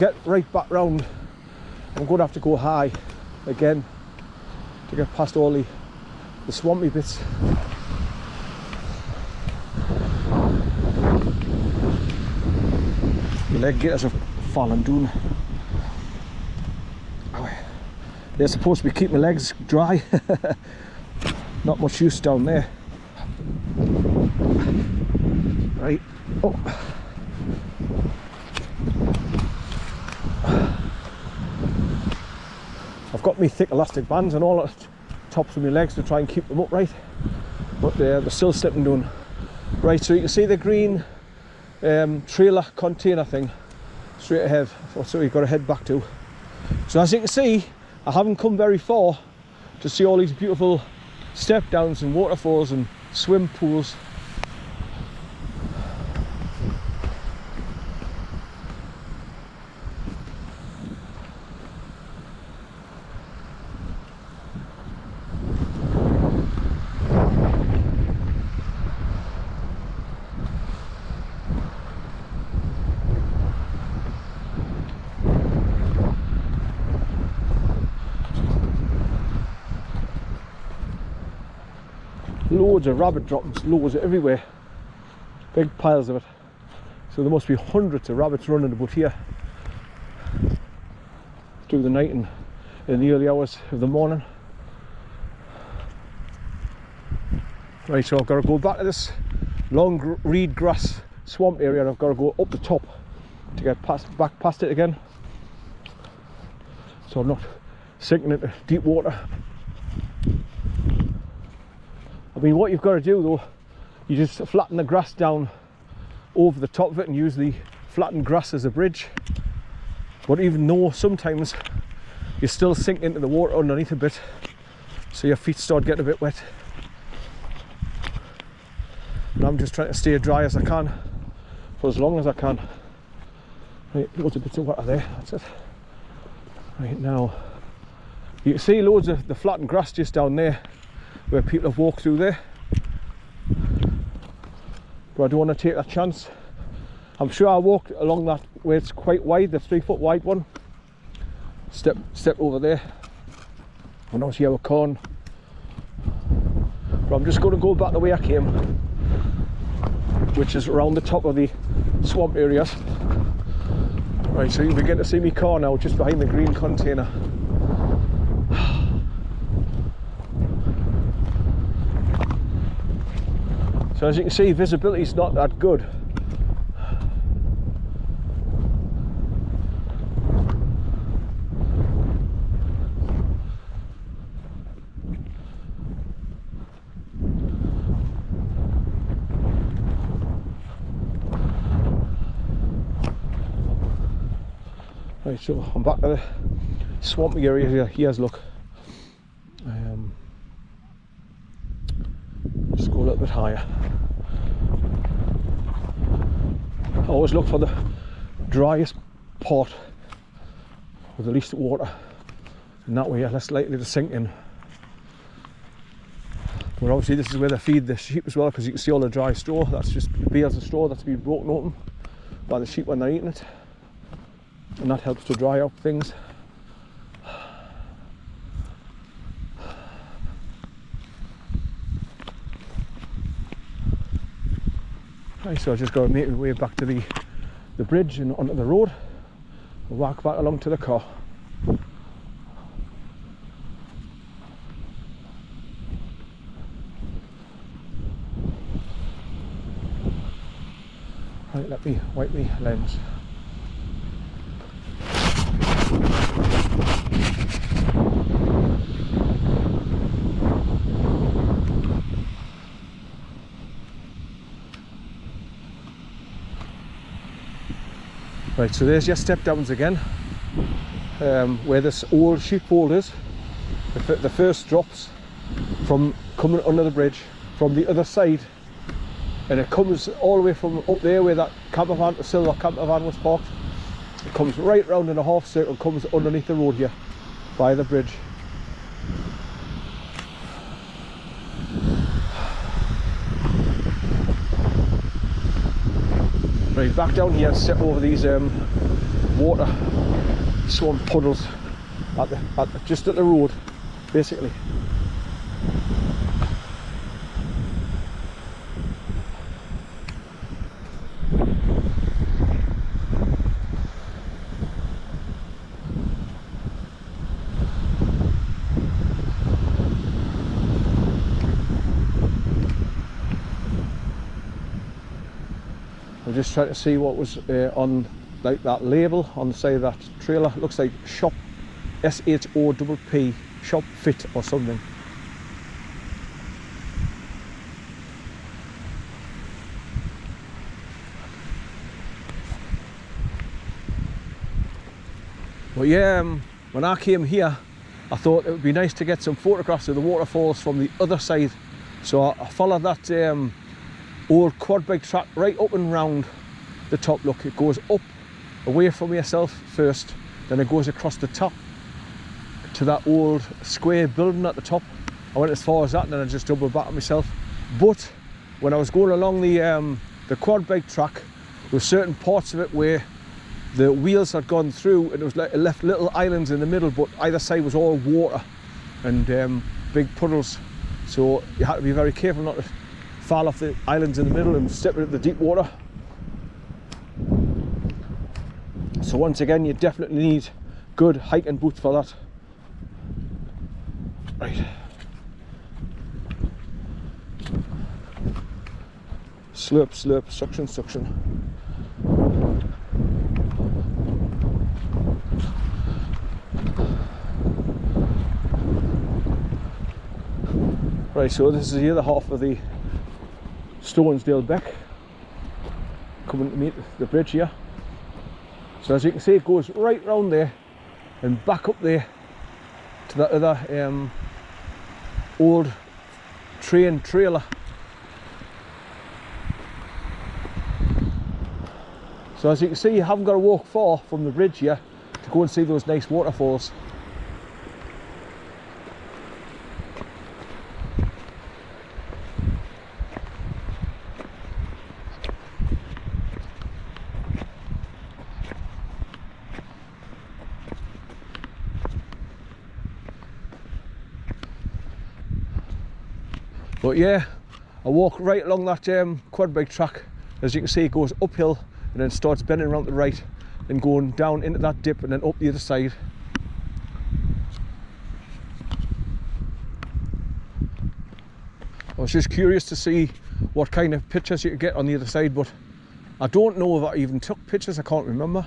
Get right back round. I'm going to have to go high again to get past all the swampy bits. The leg gaiters have fallen down. They're supposed to be keeping my legs dry. Not much use down there. Right. Oh. I've got me thick elastic bands and all at the tops of my legs to try and keep them upright, but they're still slipping down. Right, so you can see the green trailer container thing straight ahead. That's what we've got to head back to. So as you can see, I haven't come very far to see all these beautiful step downs and waterfalls and swim pools. Loads of rabbit droppings, loads everywhere, big piles of it. So there must be hundreds of rabbits running about here through the night and in the early hours of the morning. Right, so I've got to go back to this long reed grass swamp area, and I've got to go up the top to get back past it again, so I'm not sinking into deep water. I mean, what you've got to do though, you just flatten the grass down over the top of it and use the flattened grass as a bridge. But even though sometimes you still sink into the water underneath a bit, so your feet start getting a bit wet. And I'm just trying to stay dry as I can for as long as I can. Right, loads of bits of water there, that's it. Right, now you can see loads of the flattened grass just down there where people have walked through there, but I don't want to take that chance. I'm sure I walked along that where it's quite wide, the 3 foot wide one. Step over there, and obviously have a corn. But I'm just going to go back the way I came, which is around the top of the swamp areas. Right, so you begin to see me car now just behind the green container. So as you can see, visibility is not that good. Right, so I'm back to the swampy area here. Here's look. Just go a little bit higher. I always look for the driest part with the least water, and that way you're less likely to sink in. But obviously this is where they feed the sheep as well, because you can see all the dry straw. That's just bales of straw that's been broken open by the sheep when they're eating it, and that helps to dry out things. Right, so I just got to make my way back to the bridge and onto the road and walk back along to the car. Right, let me wipe my lens. Right, so there's your step downs again, where this old sheepfold is. The first drops from coming under the bridge from the other side, and it comes all the way from up there where that camper van, the silver camper van was parked. It comes right round in a half circle, comes underneath the road here by the bridge. Right, back down here, step over these water, swamp puddles just at the road, basically. I'm just trying to see what was on like that label on the side of that trailer. It looks like shop, SHOPP, shop fit or something. But yeah, when I came here, I thought it would be nice to get some photographs of the waterfalls from the other side. So I followed that old quad bike track right up and round the top. Look, it goes up away from yourself first, then it goes across the top to that old square building at the top. I went as far as that and then I just doubled back on myself. But when I was going along the quad bike track, there were certain parts of it where the wheels had gone through and it was like it left little islands in the middle, but either side was all water and big puddles. So you had to be very careful not to fall off the islands in the middle and step into the deep water. So once again, you definitely need good hiking boots for that. Right. Slurp, slurp, suction, suction. Right, so this is the other half of the Stonesdale Beck, coming to meet the bridge here. So as you can see, it goes right round there and back up there to that other old train trailer. So as you can see, you haven't got to walk far from the bridge here to go and see those nice waterfalls. But yeah, I walk right along that quad bike track. As you can see, it goes uphill and then starts bending around to the right and going down into that dip and then up the other side. I was just curious to see what kind of pictures you could get on the other side, but I don't know if I even took pictures, I can't remember.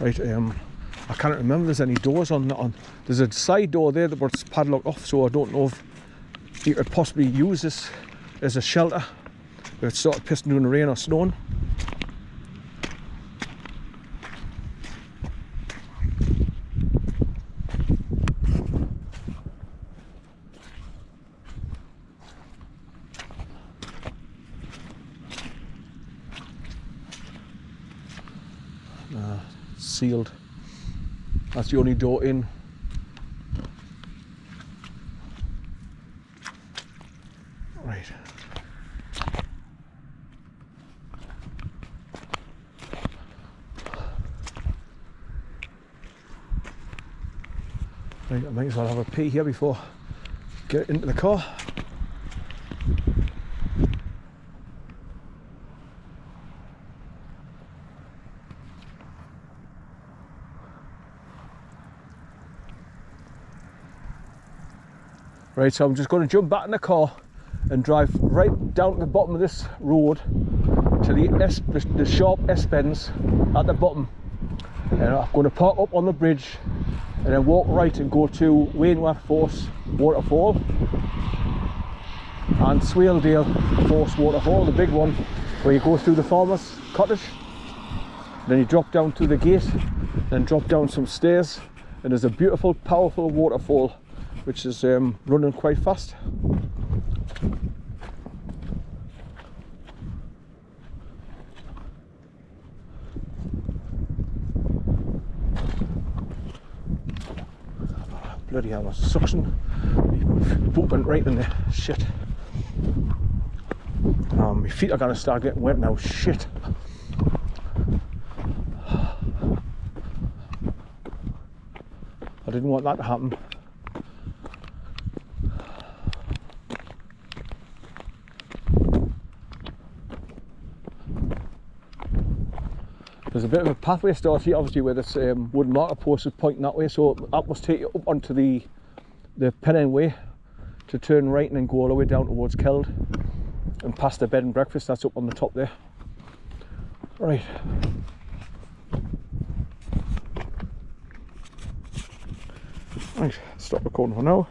Right, I can't remember if there's any doors on that. There's a side door there that was padlocked off, so I don't know if you could possibly use this as a shelter if it started pissing during the rain or snowing. Sealed. That's the only door in. Right. Right, I might as well have a pee here before I get into the car. Right, so I'm just going to jump back in the car and drive right down to the bottom of this road to the sharp S-bends at the bottom. And I'm going to park up on the bridge and then walk right and go to Wainworth Force Waterfall and Swaledale Force Waterfall, the big one, where you go through the farmer's cottage. Then you drop down to the gate, then drop down some stairs, and there's a beautiful, powerful waterfall which is running quite fast. Bloody hell, suction. Boot went right in there. Shit. Oh, my feet are going to start getting wet now, shit. I didn't want that to happen. There's a bit of a pathway start here, obviously, where this wooden marker post is pointing that way, so that must take you up onto the Pennine Way to turn right and then go all the way down towards Keld and past the bed and breakfast. That's up on the top there. Right. Right, stop recording for now.